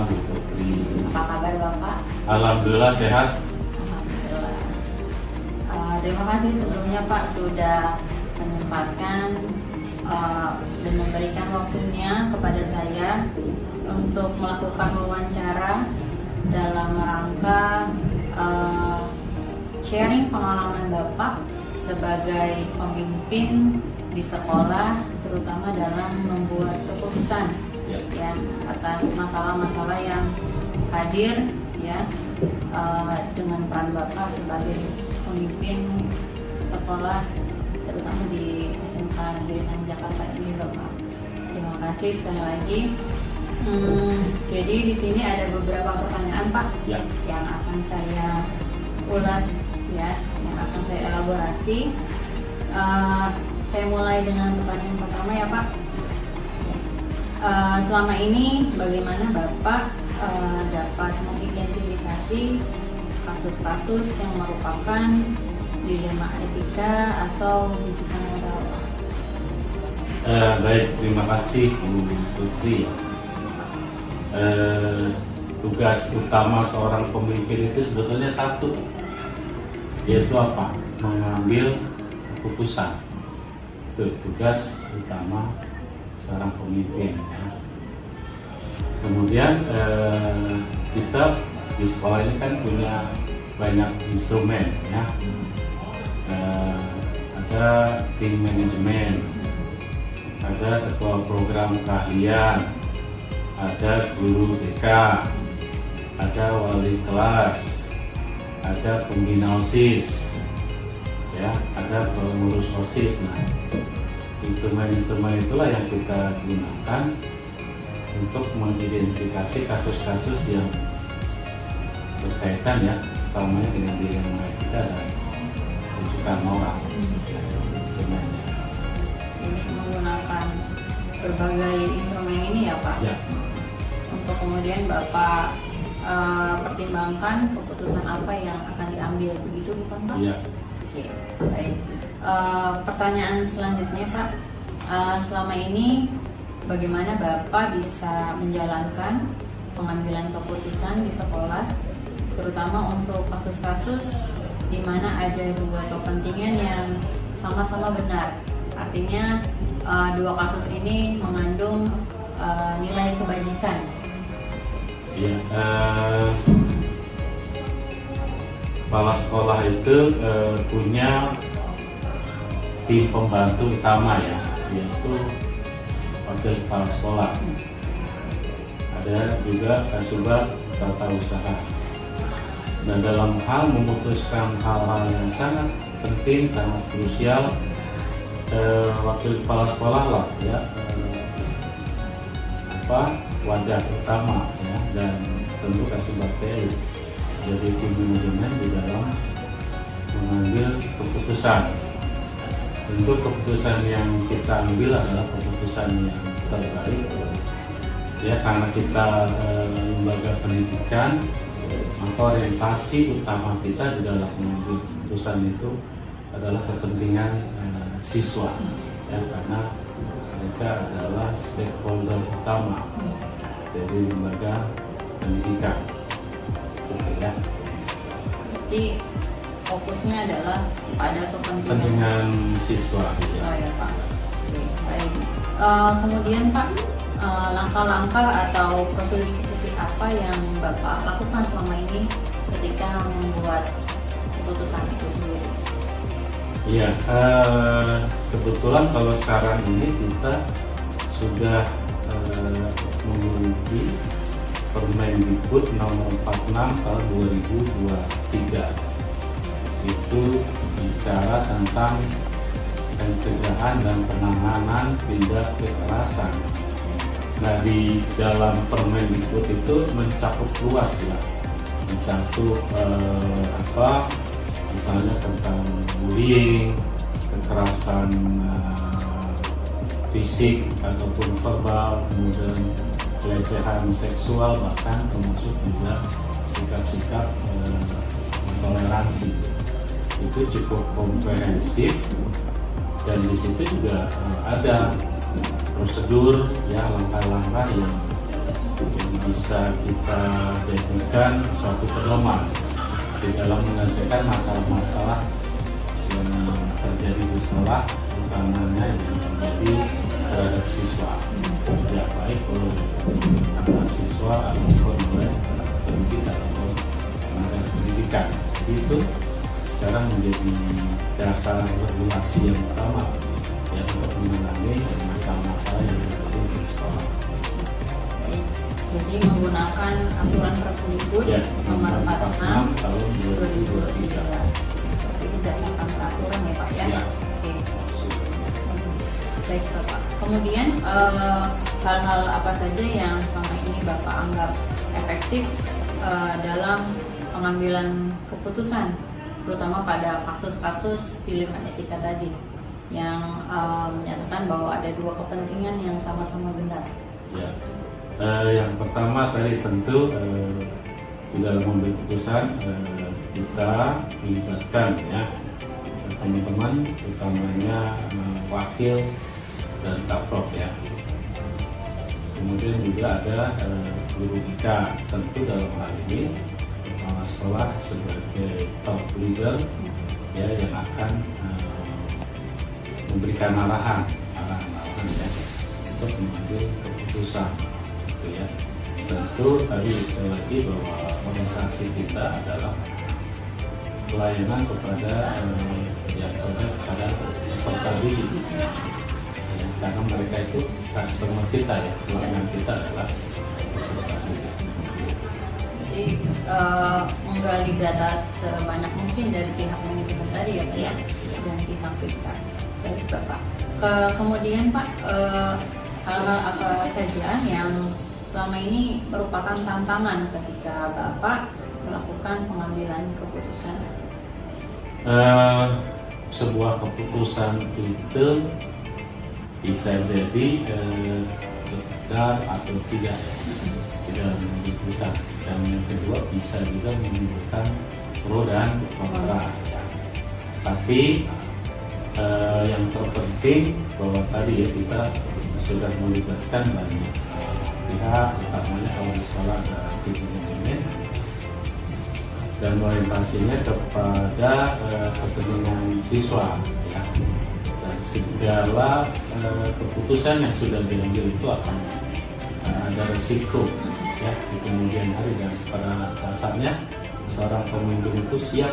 malam Bu Putri. Apa kabar Bapak? Alhamdulillah sehat. Alhamdulillah. Terima kasih sebelumnya Pak sudah menyempatkan dan memberikan waktunya kepada saya untuk melakukan wawancara dalam rangka sharing pengalaman Bapak sebagai pemimpin di sekolah, terutama dalam membuat keputusan ya atas masalah-masalah yang hadir ya dengan peran Bapak sebagai pemimpin sekolah, terutama di SMK Negeri 6 Jakarta ini Bapak. Terima kasih sekali lagi. Jadi di sini ada beberapa pertanyaan Pak yang akan saya ulas ya, yang akan saya elaborasi. Saya mulai dengan pertanyaan pertama ya Pak. Selama ini bagaimana Bapak dapat mengidentifikasi kasus-kasus yang merupakan dilema etika atau rujukan moral? Baik, terima kasih Bu Putri. Tugas utama seorang pemimpin itu sebetulnya satu, yaitu apa? Mengambil keputusan. Itu tugas utama seorang pemimpin. Kemudian kita di sekolah ini kan punya banyak instrumen ya. Ada tim manajemen, ada ketua program keahlian, ada guru TK, ada wali kelas, ada pembina OSIS, ya, ada pengurus OSIS. Nah, instrumen-instrumen itulah yang kita gunakan untuk mengidentifikasi kasus-kasus yang berkaitan ya, utamanya dengan dilema etika dan rujukan moral. Instrumennya. Ini menggunakan berbagai instrumen ini ya Pak. Ya. Untuk kemudian Bapak pertimbangkan keputusan apa yang akan diambil, begitu bukan Pak? Iya. Oke, baik. Pertanyaan selanjutnya Pak, selama ini bagaimana Bapak bisa menjalankan pengambilan keputusan di sekolah, terutama untuk kasus-kasus di mana ada dua kepentingan yang sama-sama benar. Artinya dua kasus ini mengandung nilai kebajikan. Iya. Kepala sekolah itu punya tim pembantu utama ya, yaitu wakil kepala sekolah. Ada juga kasubag tata usaha. Dan dalam hal memutuskan hal-hal yang sangat penting, sangat krusial, wakil kepala sekolah lah ya, wadah utama ya, dan tentu kasubag TI sebagai tim manajemen di dalam mengambil keputusan. Tentu keputusan yang kita ambil adalah keputusan yang terbaik ya, karena kita lembaga pendidikan, maka orientasi utama kita di dalam mengambil keputusan itu adalah kepentingan siswa ya, karena mereka adalah stakeholder utama dari lembaga pendidikan gitu ya. Jadi fokusnya adalah pada kepentingan siswa ya Pak. Oke, baik. Kemudian Pak, langkah-langkah atau prosedur seperti apa yang Bapak lakukan selama ini ketika membuat keputusan itu sendiri? Iya, kebetulan kalau sekarang ini kita sudah memiliki Permendikbud nomor 46 tahun 2023. Itu bicara tentang pencegahan dan penanganan tindak kekerasan. Nah, di dalam Permendikbud itu mencakup luas ya, mencakup misalnya tentang bullying, kekerasan fisik ataupun verbal, kemudian pelecehan seksual, bahkan termasuk juga sikap-sikap toleransi. Itu cukup komprehensif, dan di situ juga ada prosedur ya, langkah-langkah yang yang bisa kita jadikan suatu pedoman di dalam menyelesaikan masalah-masalah yang terjadi di sekolah, utamanya yang terjadi terhadap siswa, ya baik oleh antar siswa ataupun oleh pendidik ataupun tenaga pendidikan. Itu sekarang menjadi dasar regulasi yang pertama yang untuk menangani masalah-masalah yang terjadi di sekolah. Jadi menggunakan aturan Permendikbud nomor 46 tahun 2023. Jadi berdasarkan peraturan ya Pak ya. Ya. Oke. Baik Bapak. Kemudian hal-hal apa saja yang selama ini Bapak anggap efektif dalam pengambilan keputusan, terutama pada kasus-kasus dilema etika tadi yang menyatakan bahwa ada dua kepentingan yang sama-sama benar. Ya. Yang pertama tadi tentu di dalam mengambil keputusan kita melibatkan ya teman-teman, utamanya wakil dan kaprok ya. Kemudian juga ada guru BK, tentu dalam hal ini kepala sekolah sebagai top leader ya yang akan memberikan arahan ya untuk mengambil keputusan. Ya. Tentu tadi sekali lagi bahwa orientasi kita adalah pelayanan kepada kepada peserta didik ya, karena mereka itu customer kita ya, pelanggan kita adalah peserta didik. Jadi menggali data sebanyak mungkin dari pihak manajemen tadi ya Pak ya, dan pihak BK. Baik Bapak. Kemudian Pak, hal-hal apa saja yang selama ini merupakan tantangan ketika Bapak melakukan pengambilan keputusan? Sebuah keputusan itu bisa jadi benar atau tidak menjadi keputusan, dan yang kedua bisa juga menimbulkan pro dan kontra. Tapi yang terpenting bahwa tadi ya kita sudah melibatkan banyak pihak, utamanya kalau di sekolah ada tim manajemen dan orientasinya kepada kepentingan siswa ya. Dan segala keputusan yang sudah diambil itu akan ada risiko ya di kemudian hari, dan pada dasarnya seorang pemimpin itu siap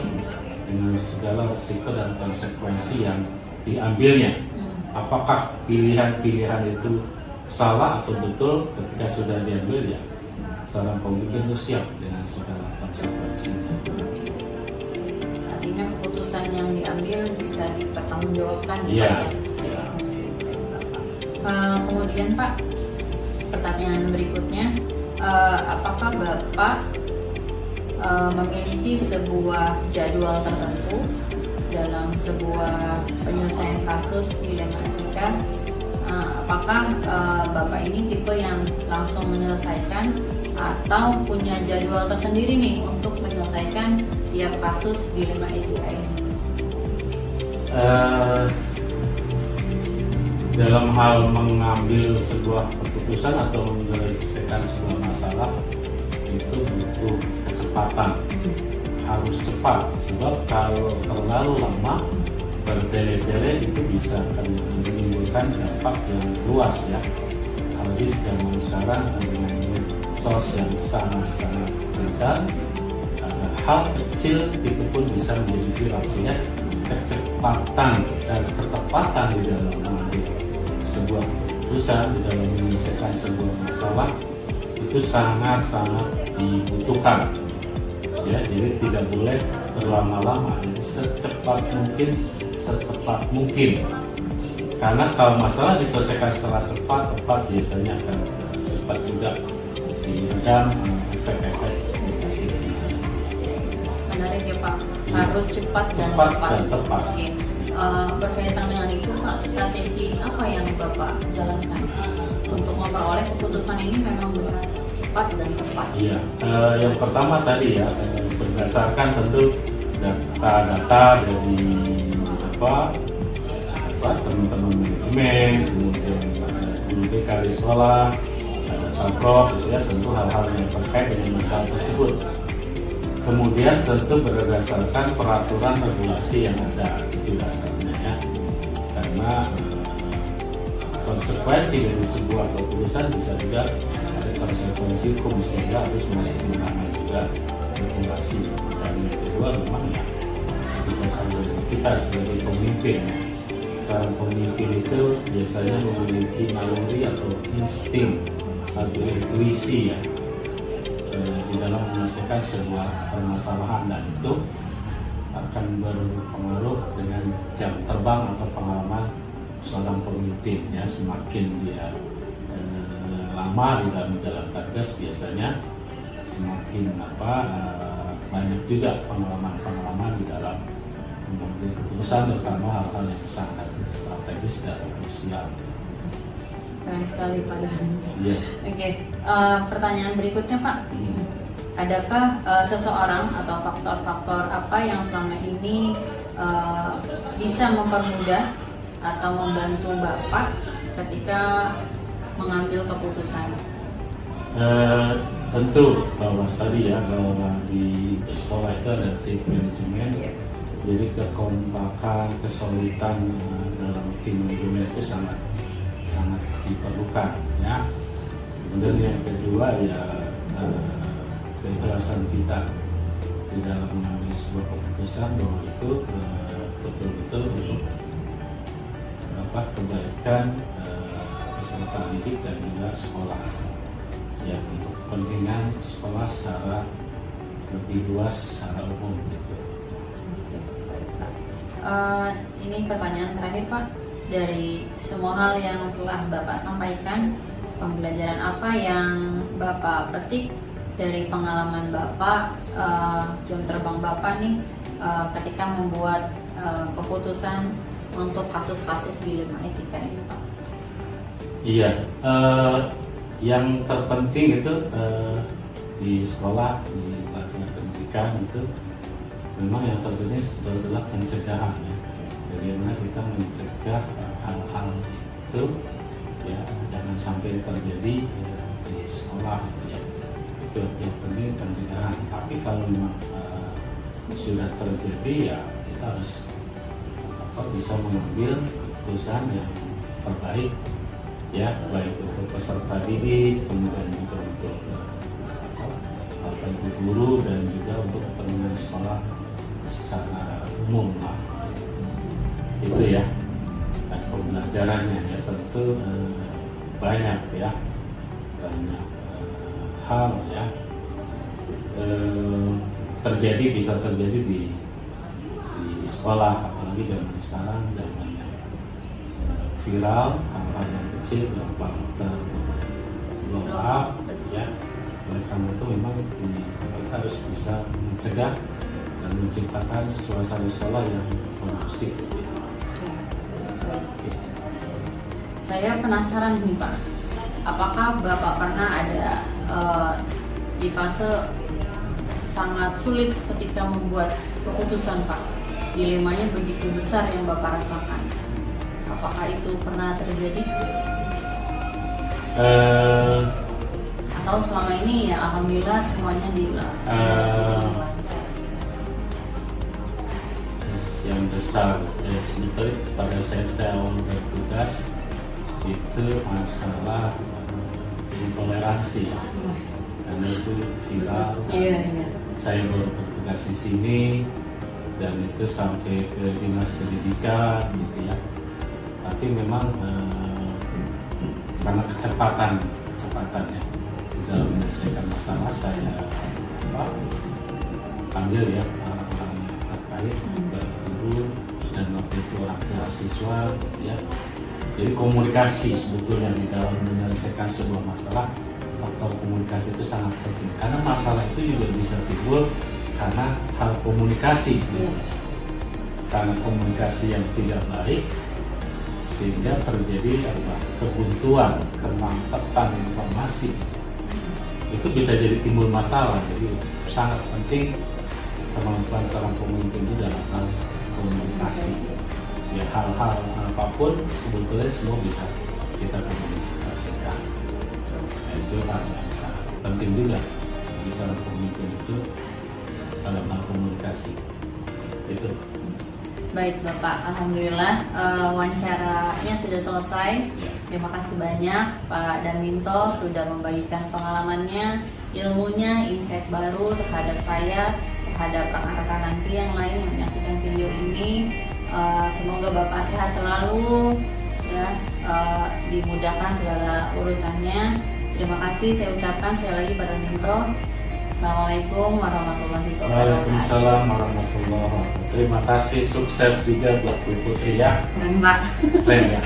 dengan segala risiko dan konsekuensi yang diambilnya. Apakah pilihan-pilihan itu salah atau betul, ketika sudah diambil ya seorang pemimpin itu siap dengan segala konsekuensinya. Artinya keputusan yang diambil bisa dipertanggungjawabkan. Iya. Ya. Kemudian Pak, pertanyaan berikutnya, apakah Bapak memiliki sebuah jadwal tertentu dalam sebuah penyelesaian kasus dilema etika? Apakah Bapak ini tipe yang langsung menyelesaikan atau punya jadwal tersendiri nih untuk menyelesaikan tiap kasus dilema etika ini? Dalam hal mengambil sebuah keputusan atau menyelesaikan sebuah masalah itu butuh kecepatan, harus cepat, sebab kalau terlalu lama bertele-tele itu bisa menimbulkan dampak yang luas ya. Apalagi zaman sekarang dengan sos yang sangat-sangat gencar, hal kecil itu pun bisa menjadi viral, sehingga kecepatan dan ketepatan di dalam mengambil sebuah keputusan, di dalam menyelesaikan sebuah masalah itu sangat-sangat dibutuhkan ya. Jadi tidak boleh berlama-lama, jadi secepat mungkin, setepat mungkin, karena kalau masalah diselesaikan secara cepat, tepat, biasanya akan cepat juga diredam efek-efek negatif. Menarik ya Pak, harus cepat dan Cepat tepat. dan tepat. Oke. Berkaitan dengan itu Pak, strategi apa yang Bapak jalankan untuk memperoleh keputusan ini memang benar cepat dan tepat? Iya, yang pertama tadi ya, berdasarkan tentu data-data dari teman-teman manajemen, kemudian guru BK di sekolah, ada takrok gitu ya, tentu hal-hal yang terkait dengan masalah tersebut. Kemudian tentu berdasarkan peraturan regulasi yang ada itu dasarnya ya, karena konsekuensi dari sebuah keputusan bisa juga ada konsekuensi hukum, sehingga harus mengenai juga regulasi. Dan yang kedua memang ya kebijakan kita sebagai pemimpin ya. Seorang pemimpin itu biasanya memiliki naluri atau insting atau intuisi ya di dalam menyelesaikan sebuah permasalahan, dan itu akan berpengaruh dengan jam terbang atau pengalaman seorang pemimpin ya. Semakin dia lama di dalam menjalankan tugas, biasanya semakin banyak juga pengalaman di dalam mengambil keputusan, terutama hal-hal yang sangat strategis dan krusial. Keren sekali Pak Dan. Iya. Oke, pertanyaan berikutnya Pak. Adakah seseorang atau faktor-faktor apa yang selama ini bisa mempermudah atau membantu Bapak ketika mengambil keputusan? Tentu bahwa tadi ya, bahwa di sekolah itu ada tim manajemen, jadi kekompakan, kesulitan dalam tim manajemen itu sangat diperlukan ya. Kemudian yang kedua ya keikhlasan kita di dalam mengambil sebuah keputusan, bahwa itu betul-betul untuk kebaikan peserta didik dan juga sekolah ya, untuk kepentingan sekolah secara lebih luas, secara umum gitu. Ini pertanyaan terakhir Pak. Dari semua hal yang telah Bapak sampaikan, pembelajaran apa yang Bapak petik dari pengalaman Bapak, jam terbang Bapak nih ketika membuat keputusan untuk kasus-kasus dilema etika ini Pak? Iya, yang terpenting itu di sekolah, di pelatihan pendidikan itu memang yang terpenting adalah pencegahan ya. Bagaimana kita mencegah hal-hal itu ya, jangan sampai terjadi di sekolah ya. Itu yang penting, pencegahan. Tapi kalau memang sudah terjadi ya, kita harus bisa mengambil keputusan yang terbaik ya, baik untuk peserta didik, kemudian juga untuk guru, dan juga untuk kepentingan sekolah secara umum lah. Itu ya. Dan pembelajarannya ya tentu banyak ya, banyak hal ya bisa terjadi di sekolah, apalagi zaman sekarang zaman viral, hal-hal yang kecil gampang blow up ya. Oleh karena itu memang kita harus bisa mencegah dan menciptakan suasana sekolah yang kondusif. Saya penasaran nih Pak, apakah Bapak pernah ada di fase sangat sulit ketika membuat keputusan Pak? Dilemanya begitu besar yang Bapak rasakan. Apakah itu pernah terjadi? Atau selama ini ya alhamdulillah semuanya lancar? Yang besar sebetulnya pada saat saya awal bertugas itu masalah intoleransi ya. Karena itu viral. Saya baru bertugas di sini dan itu sampai ke dinas pendidikan gitu ya. Tapi memang karena kecepatan ya di dalam menyelesaikan masalah, saya panggil ya orang-orang yang terkait, baik guru dan waktu itu orang tua siswa ya. Jadi komunikasi sebetulnya di dalam menyelesaikan sebuah masalah, faktor komunikasi itu sangat penting, karena masalah itu juga bisa timbul karena hal komunikasi karena komunikasi yang tidak baik, sehingga terjadi kebuntuan, kemampatan informasi, itu bisa jadi timbul masalah. Jadi sangat penting kemampuan seorang pemimpin itu dalam hal komunikasi ya. Hal-hal apapun sebetulnya semua bisa kita komunikasikan. itu sangat penting juga di seorang pemimpin itu dalam hal komunikasi itu. Baik Bapak, Alhamdulillah wawancaranya sudah selesai. Terima kasih banyak Pak Darminto sudah membagikan pengalamannya, ilmunya, insight baru terhadap saya, terhadap rekan-rekan nanti yang lain yang menyaksikan video ini. Semoga Bapak sehat selalu, ya, dimudahkan segala urusannya. Terima kasih saya ucapkan sekali lagi Pak Darminto. Assalamualaikum warahmatullahi wabarakatuh. Waalaikumsalam warahmatullahi wabarakatuh. Terima kasih, sukses juga buat Bu Putri ya. Dan Pak. Keren ya.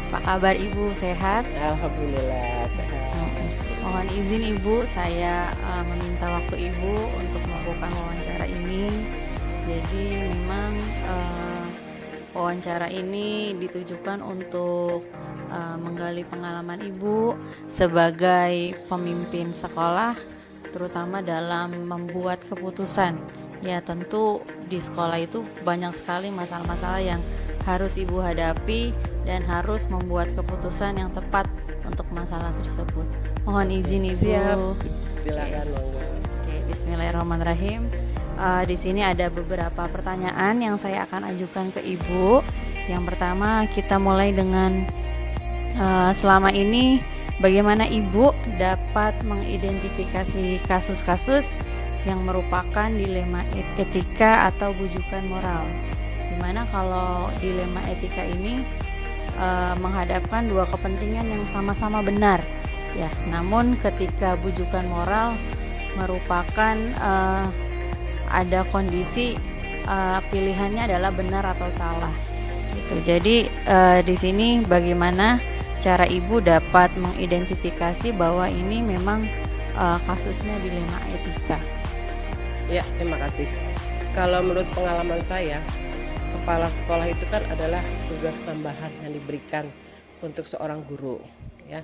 Apa kabar Ibu, sehat? Alhamdulillah sehat. Mohon izin Ibu, saya meminta waktu Ibu untuk melakukan wawancara ini. Jadi memang wawancara ini ditujukan untuk menggali pengalaman Ibu sebagai pemimpin sekolah, terutama dalam membuat keputusan. Ya tentu di sekolah itu banyak sekali masalah-masalah yang harus Ibu hadapi dan harus membuat keputusan yang tepat untuk masalah tersebut. Mohon izin Ibu. Siap. Silakan monggo. Oke, Bismillahirrahmanirrahim. Di sini ada beberapa pertanyaan yang saya akan ajukan ke Ibu. Yang pertama, kita mulai dengan selama ini bagaimana Ibu dapat mengidentifikasi kasus-kasus yang merupakan dilema etika atau bujukan moral. Dimana kalau dilema etika ini menghadapkan dua kepentingan yang sama-sama benar, ya. Namun ketika bujukan moral merupakan ada kondisi pilihannya adalah benar atau salah. Gitu. Jadi di sini bagaimana cara Ibu dapat mengidentifikasi bahwa ini memang kasusnya dilema etika? Ya, terima kasih. Kalau menurut pengalaman saya, kepala sekolah itu kan adalah tugas tambahan yang diberikan untuk seorang guru, ya.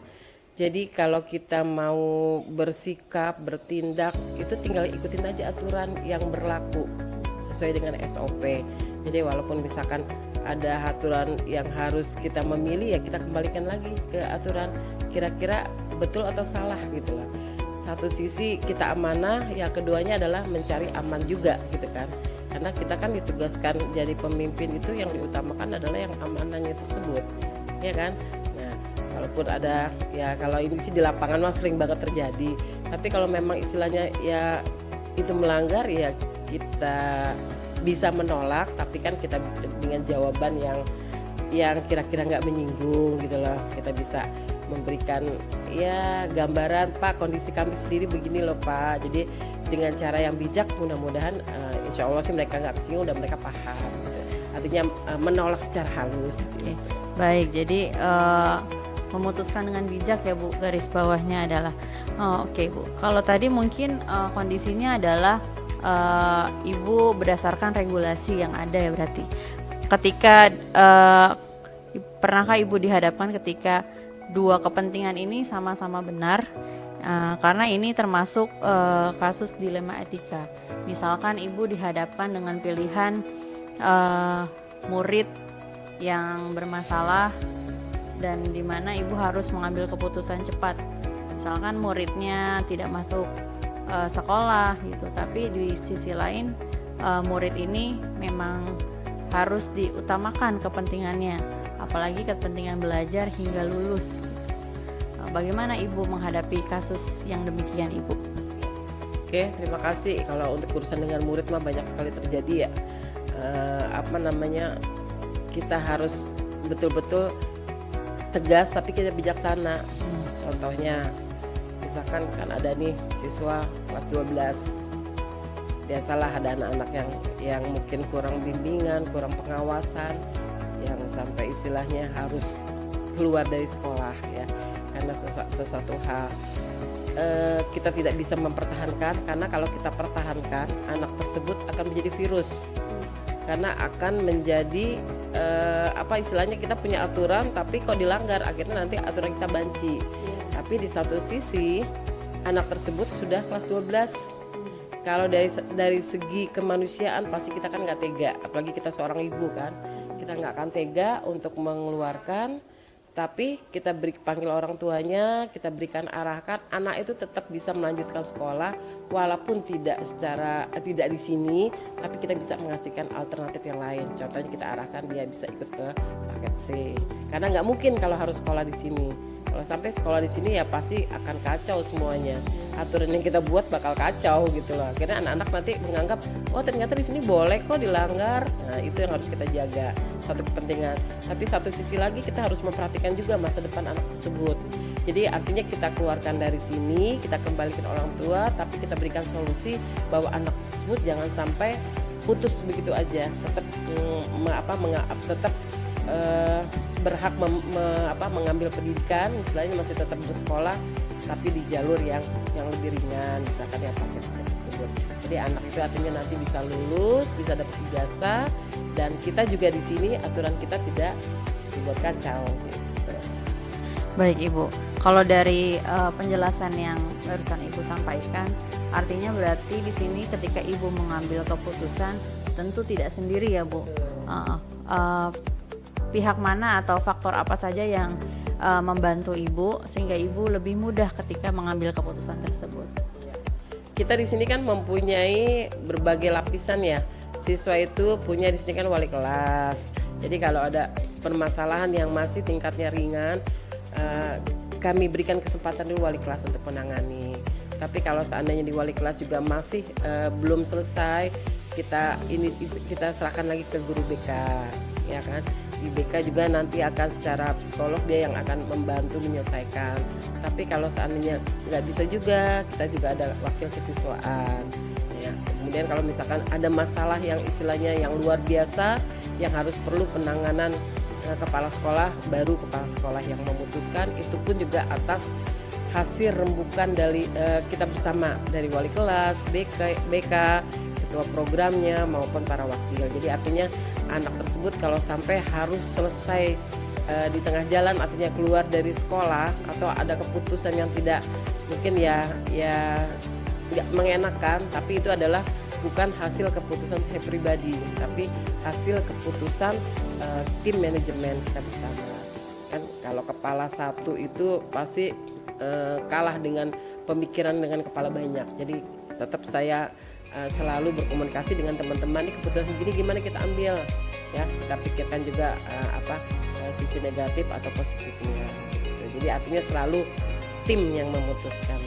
Jadi kalau kita mau bersikap, bertindak, itu tinggal ikutin aja aturan yang berlaku sesuai dengan SOP. Jadi walaupun misalkan ada aturan yang harus kita memilih, ya kita kembalikan lagi ke aturan kira-kira betul atau salah gitu lah. Satu sisi kita amanah, yang keduanya adalah mencari aman juga gitu kan. Karena kita kan ditugaskan jadi pemimpin, itu yang diutamakan adalah yang amanahnya tersebut, ya kan. Walaupun ada, ya kalau ini sih di lapangan mah sering banget terjadi. Tapi kalau memang istilahnya ya itu melanggar, ya kita bisa menolak. Tapi kan kita dengan jawaban yang kira-kira nggak menyinggung gitu loh. Kita bisa memberikan ya gambaran, Pak kondisi kami sendiri begini loh Pak. Jadi dengan cara yang bijak, mudah-mudahan insya Allah sih mereka nggak kesinggung dan mereka paham. Gitu. Artinya menolak secara halus. Gitu. Baik, jadi memutuskan dengan bijak ya Bu, garis bawahnya adalah oke, Bu. Kalau tadi mungkin kondisinya adalah Ibu berdasarkan regulasi yang ada ya, berarti ketika pernahkah Ibu dihadapkan ketika dua kepentingan ini sama-sama benar, karena ini termasuk kasus dilema etika. Misalkan Ibu dihadapkan dengan pilihan murid yang bermasalah dan di mana Ibu harus mengambil keputusan cepat. Misalkan muridnya tidak masuk sekolah gitu, tapi di sisi lain murid ini memang harus diutamakan kepentingannya, apalagi kepentingan belajar hingga lulus. Bagaimana Ibu menghadapi kasus yang demikian Ibu? Oke, terima kasih. Kalau untuk urusan dengan murid mah banyak sekali terjadi ya. Kita harus betul-betul tegas tapi kita bijaksana. Contohnya misalkan kan ada nih siswa kelas 12, biasalah ada anak-anak yang mungkin kurang bimbingan, kurang pengawasan, yang sampai istilahnya harus keluar dari sekolah ya karena sesuatu hal. Kita tidak bisa mempertahankan, karena kalau kita pertahankan anak tersebut akan menjadi virus, karena akan menjadi istilahnya kita punya aturan tapi kok dilanggar, akhirnya nanti aturan kita banci. Tapi di satu sisi anak tersebut sudah kelas 12 Kalau dari segi kemanusiaan pasti kita kan nggak tega, apalagi kita seorang ibu kan, kita nggak akan tega untuk mengeluarkan. Tapi kita panggil orang tuanya, kita berikan arahkan, anak itu tetap bisa melanjutkan sekolah walaupun tidak di sini, tapi kita bisa mengasihkan alternatif yang lain. Contohnya kita arahkan dia bisa ikut ke paket C, karena nggak mungkin kalau harus sekolah di sini. Kalau sampai sekolah di sini ya pasti akan kacau semuanya. Aturan yang kita buat bakal kacau gitu loh. Akhirnya anak-anak nanti menganggap, oh ternyata di sini boleh kok dilanggar. Nah itu yang harus kita jaga, satu kepentingan. Tapi satu sisi lagi kita harus memperhatikan juga masa depan anak tersebut. Jadi artinya kita keluarkan dari sini, kita kembalikan orang tua, tapi kita berikan solusi bahwa anak tersebut jangan sampai putus begitu aja. Tetap berhak mengambil pendidikan, istilahnya masih tetap bersekolah tapi di jalur yang lebih ringan, misalkan yang paket tersebut. Jadi anak itu artinya nanti bisa lulus, bisa dapat ijazah, dan kita juga di sini aturan kita tidak dibuat kacau. Baik Ibu, kalau dari penjelasan yang barusan Ibu sampaikan, artinya berarti di sini ketika Ibu mengambil keputusan tentu tidak sendiri ya Bu. Pihak mana atau faktor apa saja yang membantu Ibu sehingga Ibu lebih mudah ketika mengambil keputusan tersebut? Kita di sini kan mempunyai berbagai lapisan ya. Siswa itu punya di sini kan wali kelas. Jadi kalau ada permasalahan yang masih tingkatnya ringan, kami berikan kesempatan dulu wali kelas untuk menangani. Tapi kalau seandainya di wali kelas juga masih belum selesai, kita serahkan lagi ke guru BK, ya kan? Di BK juga nanti akan secara psikolog dia yang akan membantu menyelesaikan. Tapi kalau seandainya nggak bisa juga, kita juga ada wakil kesiswaan. Ya. Kemudian kalau misalkan ada masalah yang istilahnya yang luar biasa, yang harus perlu penanganan kepala sekolah, baru kepala sekolah yang memutuskan. Itu pun juga atas hasil rembukan dari kita bersama dari wali kelas, BK, ketua programnya maupun para wakil. Jadi artinya anak tersebut kalau sampai harus selesai di tengah jalan, artinya keluar dari sekolah atau ada keputusan yang tidak mungkin ya nggak mengenakan, tapi itu adalah bukan hasil keputusan saya pribadi, tapi hasil keputusan tim manajemen kita bersama. Kan kalau kepala satu itu pasti kalah dengan pemikiran dengan kepala banyak. Jadi tetap saya selalu berkomunikasi dengan teman-teman, ini keputusan begini gimana kita ambil ya, kita pikirkan juga sisi negatif atau positifnya gitu. Jadi artinya selalu tim yang memutuskan,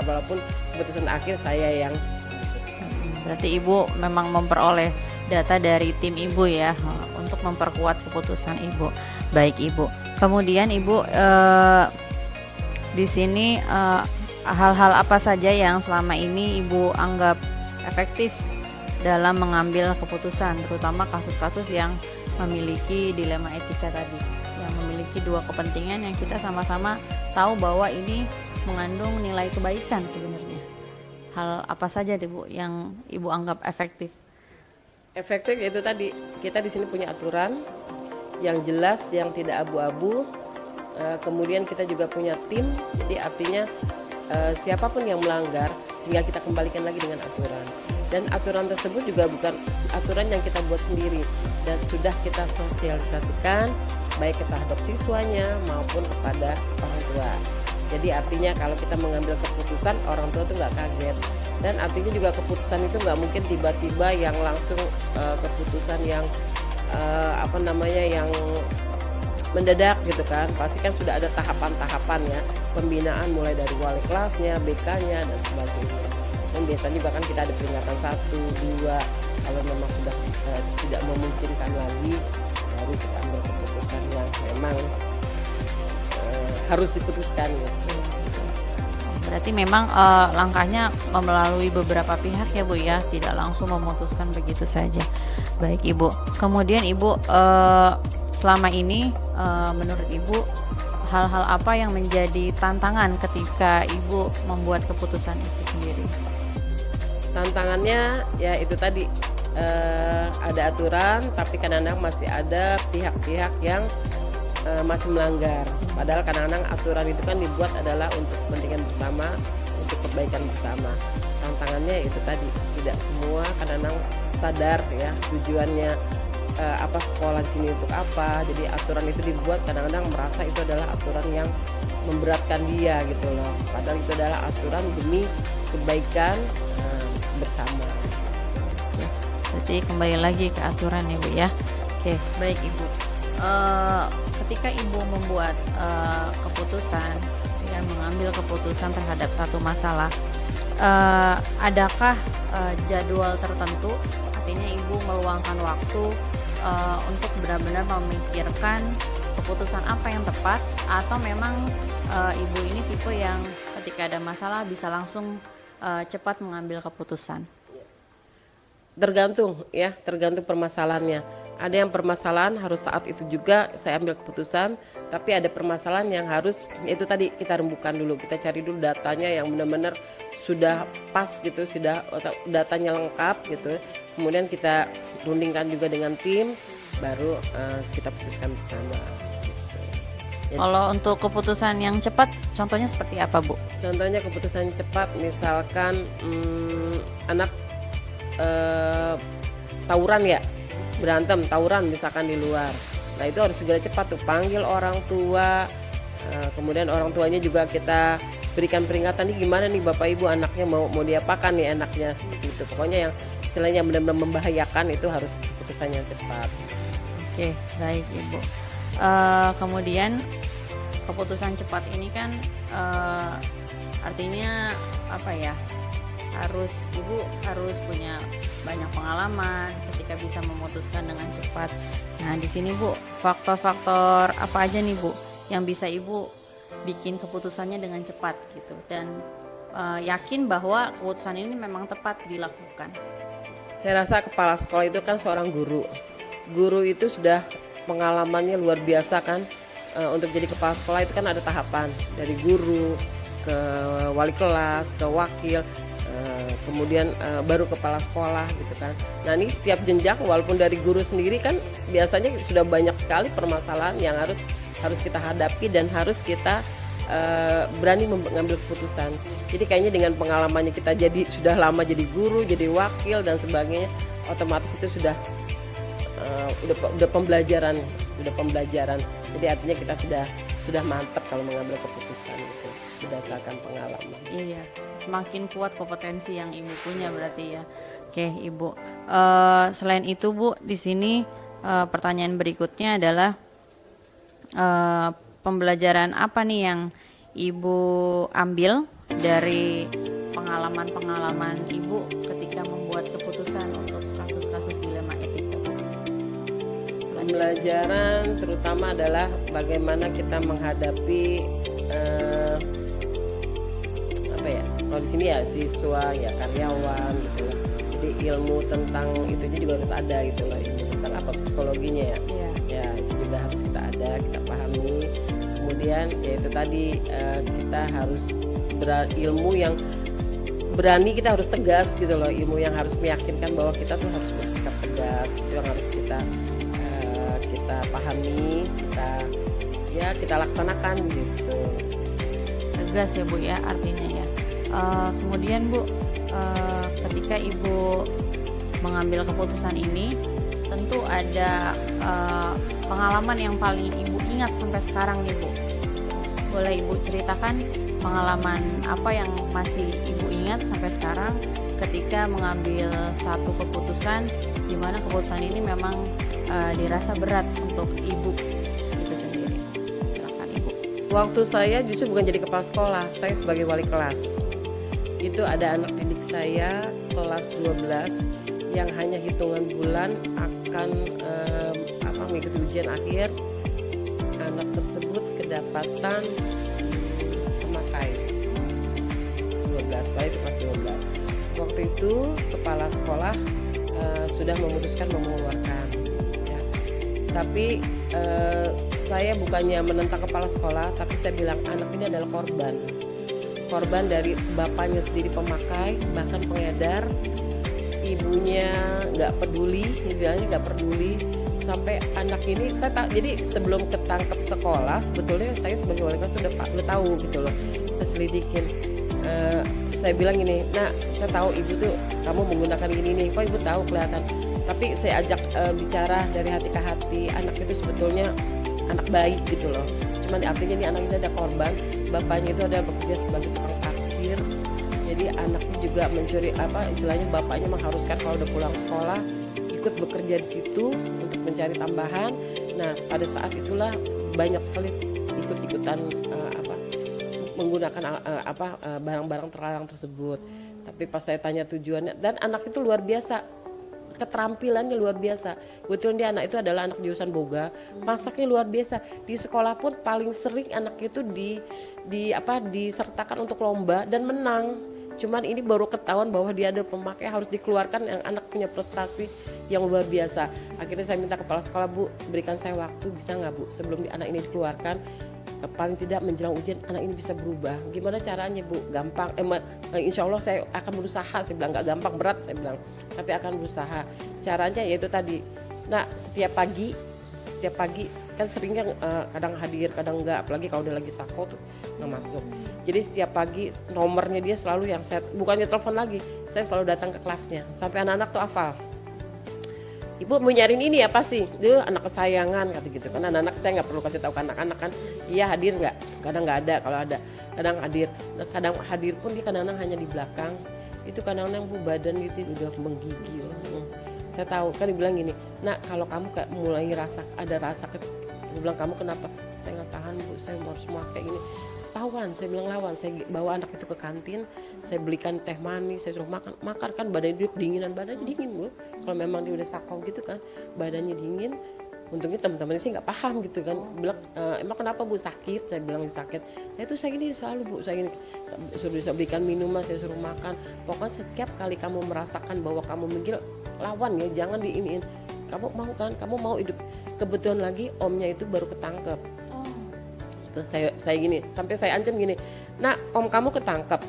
walaupun keputusan akhir saya yang memutuskan. Berarti Ibu memang memperoleh data dari tim Ibu ya untuk memperkuat keputusan Ibu. Baik Ibu, kemudian Ibu di sini hal-hal apa saja yang selama ini Ibu anggap efektif dalam mengambil keputusan, terutama kasus-kasus yang memiliki dilema etika tadi, yang memiliki dua kepentingan yang kita sama-sama tahu bahwa ini mengandung nilai kebaikan sebenarnya. Hal apa saja Bu yang Ibu anggap efektif? Efektif itu tadi, kita di sini punya aturan yang jelas, yang tidak abu-abu. Kemudian kita juga punya tim, jadi artinya siapapun yang melanggar tinggal kita kembalikan lagi dengan aturan. Dan aturan tersebut juga bukan aturan yang kita buat sendiri, dan sudah kita sosialisasikan baik terhadap siswanya maupun kepada orang tua. Jadi artinya kalau kita mengambil keputusan, orang tua itu nggak kaget. Dan artinya juga keputusan itu nggak mungkin tiba-tiba yang langsung keputusan yang yang mendadak gitu kan. Pasti kan sudah ada tahapan-tahapan ya, pembinaan mulai dari wali kelasnya, BK-nya dan sebagainya. Dan biasanya juga kan kita ada peringatan 1, 2, kalau memang sudah tidak memungkinkan lagi, baru kita ambil keputusan yang memang harus diputuskan gitu. Berarti memang langkahnya melalui beberapa pihak ya Bu ya, tidak langsung memutuskan begitu saja. Baik Ibu, kemudian Ibu selama ini menurut Ibu hal-hal apa yang menjadi tantangan ketika Ibu membuat keputusan itu sendiri? Tantangannya ya itu tadi, ada aturan tapi kadang-kadang masih ada pihak-pihak yang masih melanggar. Padahal kadang-kadang aturan itu kan dibuat adalah untuk kepentingan bersama, untuk kebaikan bersama. tantangannya itu tadi, tidak semua kadang-kadang sadar ya tujuannya apa sekolah di sini untuk apa. Jadi aturan itu dibuat kadang-kadang merasa itu adalah aturan yang memberatkan dia gitu loh. Padahal itu adalah aturan demi kebaikan bersama. Berarti kembali lagi ke aturan ya Bu ya. Oke, baik Ibu. Ketika Ibu membuat keputusan, ya mengambil keputusan terhadap satu masalah, adakah jadwal tertentu? Artinya Ibu meluangkan waktu untuk benar-benar memikirkan keputusan apa yang tepat, atau memang Ibu ini tipe yang ketika ada masalah bisa langsung cepat mengambil keputusan? Tergantung ya, tergantung permasalahannya. Ada yang permasalahan harus saat itu juga saya ambil keputusan, tapi ada permasalahan yang harus itu tadi kita rembukan dulu, kita cari dulu datanya yang benar-benar sudah pas gitu, sudah datanya lengkap gitu. Kemudian kita rundingkan juga dengan tim, baru kita putuskan bersama. Jadi, kalau untuk keputusan yang cepat, contohnya seperti apa Bu? Contohnya keputusan cepat, misalkan anak tawuran ya, berantem tawuran misalkan di luar. Nah itu harus segera cepat tuh panggil orang tua, kemudian orang tuanya juga kita berikan peringatan nih gimana nih Bapak Ibu anaknya mau diapakan nih anaknya, seperti itu. Pokoknya yang istilahnya benar-benar membahayakan itu harus keputusan yang cepat. Oke, baik Ibu. Kemudian keputusan cepat ini kan artinya apa ya? Ibu harus punya banyak pengalaman ketika bisa memutuskan dengan cepat. Nah, di sini Bu, faktor-faktor apa aja nih Bu yang bisa Ibu bikin keputusannya dengan cepat gitu, dan yakin bahwa keputusan ini memang tepat dilakukan? Saya rasa kepala sekolah itu kan seorang guru. Guru itu sudah pengalamannya luar biasa kan. Untuk jadi kepala sekolah itu kan ada tahapan dari guru ke wali kelas, ke wakil, kemudian baru kepala sekolah gitu kan. Nah ini setiap jenjang walaupun dari guru sendiri kan biasanya sudah banyak sekali permasalahan yang harus kita hadapi dan harus kita berani mengambil keputusan. Jadi kayaknya dengan pengalamannya kita sudah lama jadi guru, jadi wakil dan sebagainya, otomatis itu sudah pembelajaran. Jadi artinya kita sudah mantap kalau mengambil keputusan itu berdasarkan pengalaman. Iya, semakin kuat kompetensi yang Ibu punya berarti ya. Oke Ibu, selain itu Bu, di sini pertanyaan berikutnya adalah pembelajaran apa nih yang Ibu ambil dari pengalaman-pengalaman Ibu ketika membuat keputusan untuk kasus-kasus dilema etika? Pembelajaran terutama adalah bagaimana kita menghadapi kalau di sini ya siswa ya karyawan gitu lah. Jadi ilmu tentang itunya juga harus ada gitu loh, ilmu tentang apa psikologinya ya. Ya itu juga harus kita kita pahami. Kemudian ya itu tadi kita harus berilmu yang berani, kita harus tegas gitu loh, ilmu yang harus meyakinkan bahwa kita tuh harus bersikap tegas, itu yang harus kita pahami, kita laksanakan gitu. Tegas ya Bu ya artinya ya. Kemudian Bu, ketika Ibu mengambil keputusan ini, tentu ada pengalaman yang paling Ibu ingat sampai sekarang nih Bu. Boleh Ibu ceritakan pengalaman apa yang masih Ibu ingat sampai sekarang ketika mengambil satu keputusan di mana keputusan ini memang dirasa berat untuk Ibu itu sendiri? Silakan Ibu. Waktu saya justru bukan jadi kepala sekolah, saya sebagai wali kelas. Itu ada anak didik saya kelas 12 yang hanya hitungan bulan akan mengikuti ujian akhir. Anak tersebut kedapatan pemakai kelas 12, pada itu kelas 12. Waktu itu kepala sekolah sudah memutuskan mengeluarkan ya. Tapi saya bukannya menentang kepala sekolah, tapi saya bilang anak ini adalah korban dari bapaknya sendiri pemakai, bahkan pengedar, ibunya nggak peduli, bilangnya nggak peduli, sampai anak ini jadi sebelum ketangkep sekolah sebetulnya saya sebagai wali kelas udah tahu gitu loh, saya selidikin Saya bilang gini, nah saya tahu ibu tuh kamu menggunakan ini, kok ibu tahu kelihatan. Tapi saya ajak bicara dari hati ke hati, anak itu sebetulnya anak baik gitu loh. Cuman artinya ini anak itu ada korban, bapaknya itu adalah bekerja sebagai tukang parkir. Jadi anaknya juga mencuri istilahnya bapaknya mengharuskan kalau udah pulang sekolah ikut bekerja di situ untuk mencari tambahan. Nah pada saat itulah banyak sekali ikut-ikutan menggunakan barang-barang terlarang tersebut. Tapi pas saya tanya tujuannya, dan anak itu luar biasa, keterampilannya luar biasa. Kebetulan dia anak itu adalah anak jurusan boga, masaknya luar biasa. Di sekolah pun paling sering anak itu disertakan untuk lomba dan menang. Cuman ini baru ketahuan bahwa dia ada pemakai, harus dikeluarkan, yang anak punya prestasi yang luar biasa. Akhirnya saya minta kepala sekolah, Bu, berikan saya waktu, bisa nggak Bu, sebelum anak ini dikeluarkan, paling tidak menjelang ujian anak ini bisa berubah. Gimana caranya Bu? Gampang, insya Allah saya akan berusaha. Saya bilang nggak gampang, berat saya bilang, tapi akan berusaha. Caranya yaitu tadi, nah setiap pagi kan seringnya kadang hadir kadang enggak, apalagi kalau udah lagi sako tuh nggak masuk. Jadi setiap pagi nomornya dia selalu yang saya, bukannya telepon lagi, saya selalu datang ke kelasnya sampai anak-anak tuh hafal. Ibu mau nyariin ini apa sih? Dia anak kesayangan kata gitu kan. Anak-anak saya nggak perlu kasih tahu ke anak-anak kan. Iya hadir nggak? Kadang nggak ada, kalau ada kadang hadir. Kadang hadir pun dia kadang-kadang hanya di belakang. Itu kadang-kadang Bu badan gitu udah menggigil. Saya tahu kan dibilang gini, nak kalau kamu kayak mulai ada rasa dia bilang kamu kenapa? Saya nggak tahan Bu, saya harus kayak gini. Lawan, saya bilang lawan. Saya bawa anak itu ke kantin, saya belikan teh manis, saya suruh makan kan badannya dia kedinginan, badannya dingin Bu. Kalau memang dia udah sakau gitu kan, badannya dingin. Untungnya teman-teman sih nggak paham gitu kan, bilang emang kenapa Bu sakit? Saya bilang sakit. Nah itu saya gini selalu Bu, saya gini suruh belikan minuman, saya suruh makan. Pokoknya setiap kali kamu merasakan bahwa kamu menggil, lawan ya, jangan diiniin. Kamu mau kan? Kamu mau hidup. Kebetulan lagi omnya itu baru ketangkep. Terus saya gini, sampai saya ancam gini, nah om kamu ketangkep,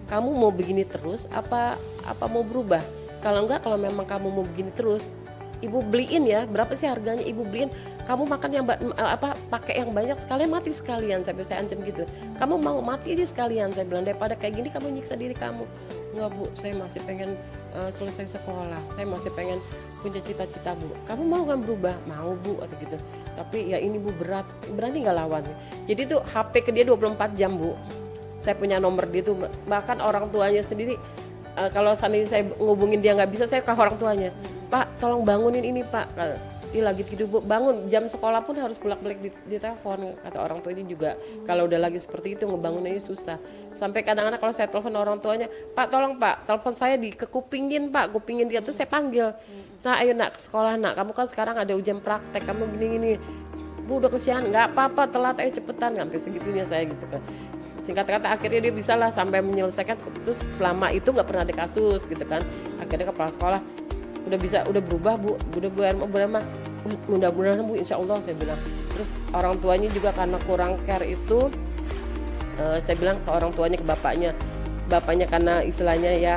kamu mau begini terus apa mau berubah? Kalau enggak, kalau memang kamu mau begini terus, ibu beliin ya, berapa sih harganya, ibu beliin, kamu makan yang pakai yang banyak sekalian, mati sekalian. Sampai saya ancam gitu, kamu mau mati aja sekalian, saya bilang, daripada kayak gini kamu nyiksa diri kamu. Enggak Bu, saya masih pengen selesai sekolah, saya masih pengen punya cita-cita Bu. Kamu mau kan berubah? Mau Bu, atau gitu. Tapi ya ini Bu berat, berani nggak lawan? Jadi tuh HP ke dia 24 jam Bu. Saya punya nomor dia tuh, bahkan orang tuanya sendiri kalau seandainya saya ngubungin dia nggak bisa, saya ke orang tuanya, Pak tolong bangunin ini Pak, dia lagi tidur Bu, bangun. Jam sekolah pun harus bolak-balik di telepon, kata orang tua ini juga. Kalau udah lagi seperti itu ngebanguninnya susah. Sampai kadang-kadang kalau saya telepon orang tuanya, Pak tolong Pak, telepon saya kupingin Pak, kupingin dia tuh saya panggil. Nah ayo nak ke sekolah nak, kamu kan sekarang ada ujian praktek, kamu gini-gini. Bu udah kesian, nggak apa-apa telat, ayo cepetan. Sampai segitunya saya gitu kan. Singkat kata akhirnya dia bisa lah sampai menyelesaikan. Terus selama itu nggak pernah ada kasus gitu kan. Akhirnya kepala sekolah udah berubah Bu, udah berubah, mudah-mudahan Bu, insya Allah saya bilang. Terus orang tuanya juga karena kurang care itu, saya bilang ke orang tuanya, ke bapaknya karena istilahnya ya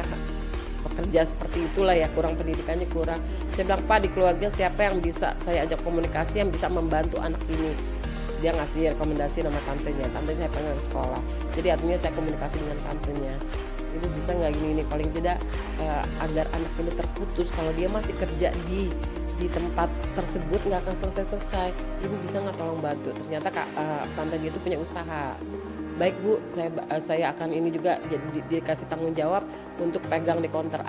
pekerja seperti itulah ya, kurang pendidikannya kurang. Saya bilang, Pak di keluarga siapa yang bisa saya ajak komunikasi, yang bisa membantu anak ini? Dia ngasih rekomendasi nama tantenya saya panggil ke sekolah. Jadi artinya saya komunikasi dengan tantenya. Ibu bisa nggak gini, paling tidak agar anak ini terputus. Kalau dia masih kerja di tempat tersebut nggak akan selesai. Ibu bisa nggak tolong bantu? Ternyata tante dia itu punya usaha. Baik Bu, saya akan ini juga dikasih tanggung jawab untuk pegang di counter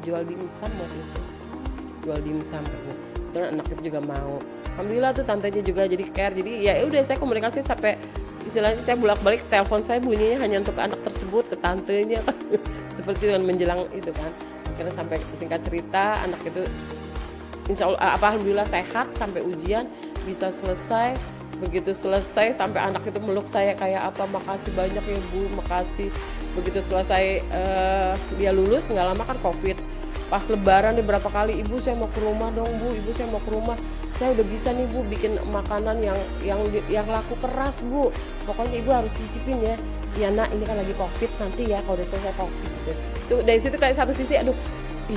jual dimsum waktu itu. Jual dimsum katanya. Terus anak itu juga mau. Alhamdulillah tuh tantenya juga jadi care. Jadi ya udah saya komunikasi sampai istilahnya saya bolak-balik, telepon saya bunyinya hanya untuk anak tersebut, ke tantenya kan. Seperti itu kan, menjelang itu kan. Akhirnya sampai singkat cerita anak itu insya Allah alhamdulillah sehat sampai ujian bisa selesai. Begitu selesai sampai anak itu meluk saya kayak apa, makasih banyak ya Bu, makasih. Begitu selesai dia lulus, nggak lama kan COVID. Pas lebaran nih berapa kali, Ibu saya mau ke rumah dong Bu, Ibu saya mau ke rumah. Saya udah bisa nih Bu bikin makanan yang laku keras Bu. Pokoknya Ibu harus cicipin ya. Ya nak, ini kan lagi COVID, nanti ya kalau udah selesai COVID gitu. Tuh dari situ kayak satu sisi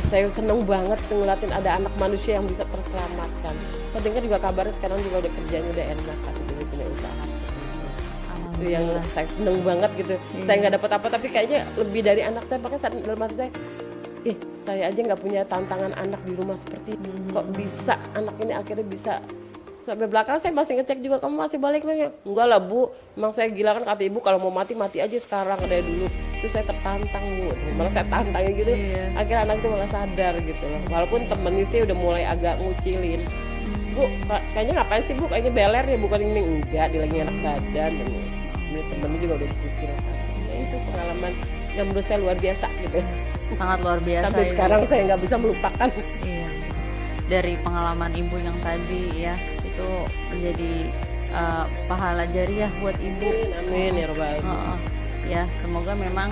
saya seneng banget ngeliatin ada anak manusia yang bisa terselamatkan. Saya dengar juga kabarnya sekarang juga udah kerjanya udah enak, kan dia punya usaha seperti itu. Itu yang saya seneng banget gitu. Saya nggak dapat apa tapi kayaknya lebih dari anak saya, makanya dalam hati saya, saya aja nggak punya tantangan anak di rumah seperti ini. Kok bisa anak ini akhirnya bisa. Sampai belakang saya masih ngecek juga, kamu masih balik lagi? Enggak lah Bu, emang saya gila kan, kata ibu kalau mau mati aja sekarang dari dulu. Itu saya tertantang Bu, malah saya tantangin gitu. Akhirnya anak itu malah sadar gitu loh. Walaupun temennya sih udah mulai agak ngucilin. Bu, kayaknya ngapain sih Bu, kayaknya beler ya, bukan ini. Enggak, dia lagi enak badan. Ini temennya juga udah dikucilin. Ya itu pengalaman yang menurut saya luar biasa gitu. Sangat luar biasa. Sampai sekarang saya nggak bisa melupakan. Iya. Dari pengalaman ibu yang tadi ya, itu menjadi pahala jariah buat ibu. Amin ya Rabbal alamin. Ya, semoga memang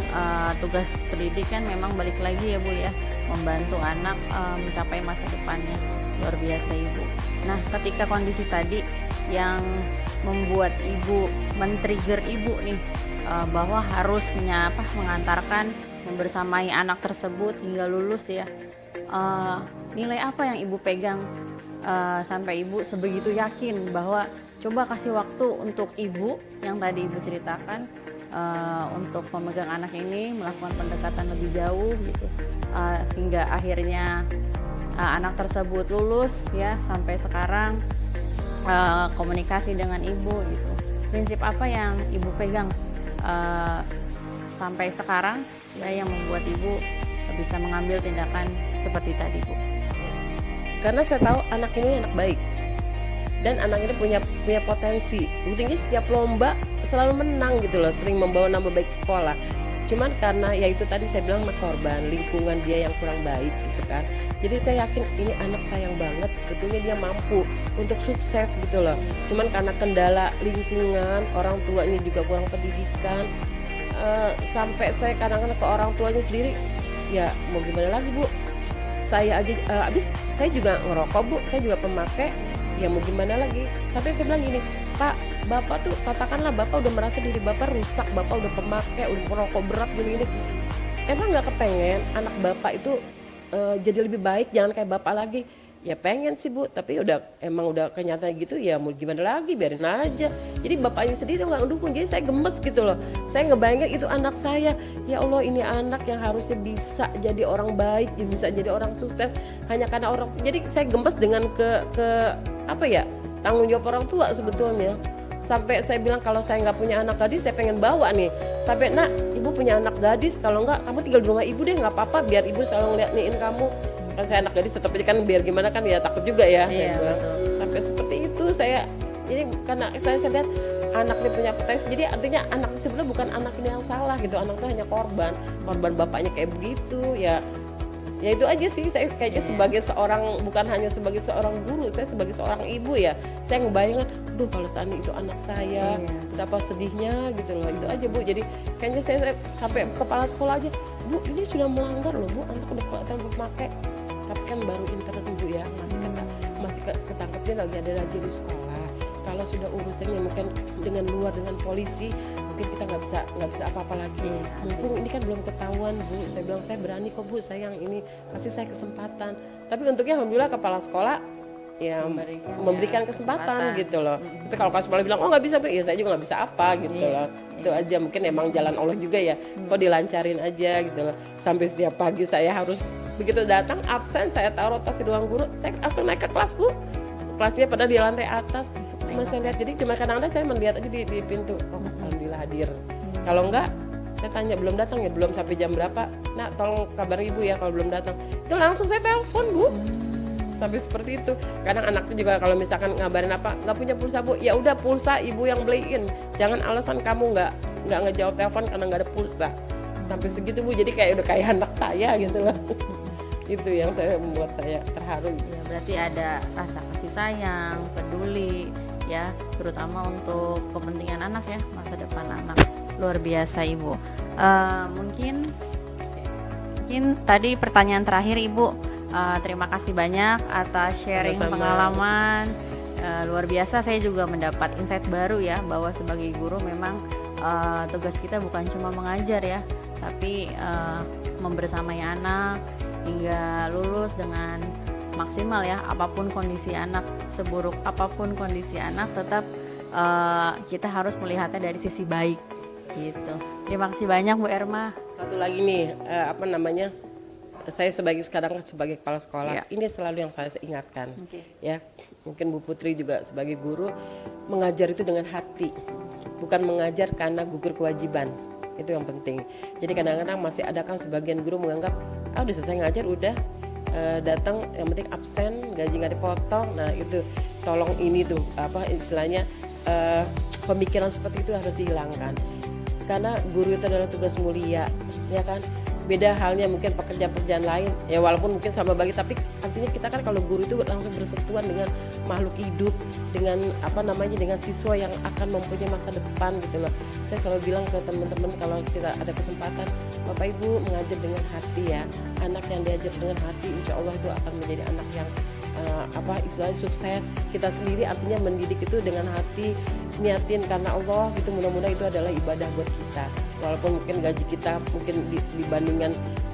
tugas pendidikan memang balik lagi ya Bu ya, membantu anak mencapai masa depannya. Luar biasa Ibu. Nah, ketika kondisi tadi yang membuat Ibu, men-trigger Ibu nih bahwa harus mengantarkan, membersamai anak tersebut hingga lulus ya. Nilai apa yang Ibu pegang sampai Ibu sebegitu yakin bahwa coba kasih waktu untuk Ibu yang tadi Ibu ceritakan untuk memegang anak ini, melakukan pendekatan lebih jauh gitu, hingga akhirnya anak tersebut lulus ya, sampai sekarang komunikasi dengan Ibu gitu. Prinsip apa yang Ibu pegang sampai sekarang ya yang membuat Ibu bisa mengambil tindakan seperti tadi Bu? Karena saya tahu anak ini anak baik dan anak ini punya potensi. Buktinya setiap lomba selalu menang gitu loh, sering membawa nama baik sekolah. Cuman karena ya itu tadi saya bilang korban lingkungan dia yang kurang baik gitu kan. Jadi saya yakin ini anak sayang banget, sebetulnya dia mampu untuk sukses gitu loh. Cuman karena kendala lingkungan, orang tuanya juga kurang pendidikan, sampai saya kadang-kadang ke orang tuanya sendiri, ya mau gimana lagi Bu, saya aja abis saya juga ngerokok Bu, saya juga pemakai, ya mau gimana lagi. Sampai saya bilang gini, Pak, Bapak tuh katakanlah Bapak udah merasa diri Bapak rusak, Bapak udah pemakai, udah merokok berat gini-gini, emang gak kepengen anak Bapak itu jadi lebih baik, jangan kayak Bapak lagi? Ya pengen sih Bu, tapi emang udah kenyataan gitu, ya mau gimana lagi, biarin aja. Jadi bapaknya sendiri tuh gak mendukung, jadi saya gemes gitu loh. Saya ngebayangin itu anak saya, ya Allah ini anak yang harusnya bisa jadi orang baik, bisa jadi orang sukses, hanya karena orang. Jadi saya gemes dengan tanggung jawab orang tua sebetulnya. Sampai saya bilang kalau saya nggak punya anak gadis, saya pengen bawa nih. Sampai nak, ibu punya anak gadis, kalau nggak kamu tinggal di rumah ibu deh, nggak apa-apa, biar ibu selalu ngeliatin kamu. Kan saya anak gadis tetap aja kan, biar gimana kan ya takut juga ya. Iya, Sampai seperti itu saya. Jadi karena saya lihat anak ini punya potensi, jadi artinya anak sebenarnya bukan anak ini yang salah gitu, anak itu hanya korban bapaknya kayak begitu ya. Ya itu aja sih, saya kayaknya sebagai seorang, bukan hanya sebagai seorang guru, saya sebagai seorang ibu ya, saya ngebayangin, duh kalau seandainya itu anak saya, betapa sedihnya gitu loh. Itu aja Bu, jadi kayaknya saya sampai kepala sekolah aja, Bu ini sudah melanggar loh Bu, anak udah kelihatan memakai, tapi kan baru intern Bu ya, masih ketangkepnya lagi ada lagi di sekolah. Kalau sudah urusannya mungkin dengan luar, dengan polisi, mungkin kita nggak bisa apa-apa lagi. Mumpung ini kan belum ketahuan Bu, saya bilang saya berani kok Bu, saya yang ini, kasih saya kesempatan. Tapi untungnya alhamdulillah kepala sekolah ya memberikan kesempatan gitu loh. Tapi kalau kepala sekolah bilang oh nggak bisa, ya saya juga nggak bisa apa gitu loh. Itu aja, mungkin emang jalan Allah juga ya, kok dilancarin aja gitu loh. Sampai setiap pagi saya harus begitu datang absen, saya taruh rotasi ruang guru, saya langsung naik ke kelas Bu. Kelasnya pada di lantai atas, cuma saya lihat, jadi cuma kadang-kadang saya melihat aja di pintu, oh alhamdulillah hadir. Kalau enggak, saya tanya belum datang ya, belum sampai jam berapa, nah tolong kabar ibu ya kalau belum datang. Itu langsung saya telepon Bu, sampai seperti itu. Kadang anaknya juga kalau misalkan ngabarin apa, nggak punya pulsa Bu, ya udah pulsa ibu yang beliin, jangan alasan kamu nggak ngejawab telepon karena nggak ada pulsa. Sampai segitu Bu, jadi kayak udah kayak anak saya gitu loh. Itu yang membuat saya terharu. Ya, berarti ada rasa kasih sayang, peduli ya, terutama untuk kepentingan anak ya, masa depan anak. Luar biasa Ibu. Mungkin tadi pertanyaan terakhir Ibu. Terima kasih banyak atas sharing pengalaman. Luar biasa, saya juga mendapat insight baru ya, bahwa sebagai guru memang tugas kita bukan cuma mengajar ya, tapi membersamai anak hingga lulus dengan maksimal ya. Apapun kondisi anak, seburuk apapun kondisi anak, tetap kita harus melihatnya dari sisi baik gitu. Terima kasih banyak Bu Erma. Satu lagi nih, saya sekarang sebagai kepala sekolah, ini selalu yang saya ingatkan. Ya, mungkin Bu Putri juga sebagai guru, mengajar itu dengan hati, bukan mengajar karena gugur kewajiban. Itu yang penting. Jadi kadang-kadang masih ada kan sebagian guru menganggap, udah selesai ngajar udah datang, yang penting absen, gaji nggak dipotong. Nah itu tolong ini tuh istilahnya pemikiran seperti itu harus dihilangkan. Karena guru itu adalah tugas mulia, ya kan. Beda halnya mungkin pekerjaan-pekerjaan lain, ya walaupun mungkin sama bagi, tapi artinya kita kan kalau guru itu langsung bersentuhan dengan makhluk hidup, dengan dengan siswa yang akan mempunyai masa depan gitu loh. Saya selalu bilang ke teman-teman kalau kita ada kesempatan, Bapak Ibu mengajar dengan hati ya. Anak yang diajar dengan hati, insya Allah itu akan menjadi anak yang istilahnya sukses. Kita sendiri artinya mendidik itu dengan hati, niatin karena Allah gitu, mudah-mudahan itu adalah ibadah buat kita. Walaupun mungkin gaji kita mungkin dibandingkan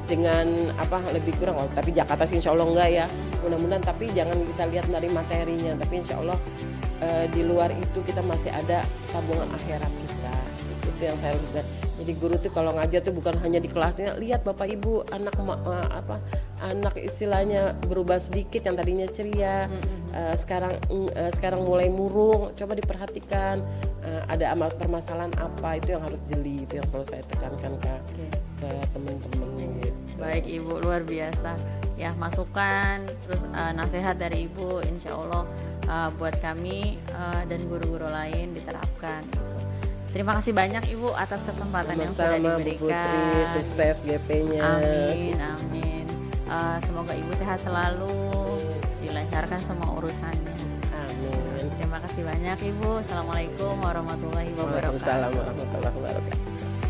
dengan lebih kurang, tapi Jakarta sih insya Allah enggak ya, mudah-mudahan. Tapi jangan kita lihat dari materinya, tapi insya Allah di luar itu kita masih ada tabungan akhirat kita. Itu yang saya lihat. Jadi guru tuh kalau ngajar tuh bukan hanya di kelasnya, lihat Bapak Ibu anak istilahnya berubah sedikit, yang tadinya ceria sekarang mulai murung, coba diperhatikan ada amal permasalahan apa, itu yang harus jeli, itu yang selalu saya tekankan ke teman-teman gitu. Baik Ibu, luar biasa ya, masukan terus nasihat dari Ibu insya Allah buat kami dan guru-guru lain diterapkan gitu. Terima kasih banyak Ibu atas kesempatan yang sudah diberikan. Bu Putri, sukses GP-nya. Amin. Semoga Ibu sehat selalu, dilancarkan semua urusannya. Amin. Terima kasih banyak Ibu. Assalamualaikum warahmatullahi wabarakatuh. Waalaikumsalam warahmatullahi wabarakatuh.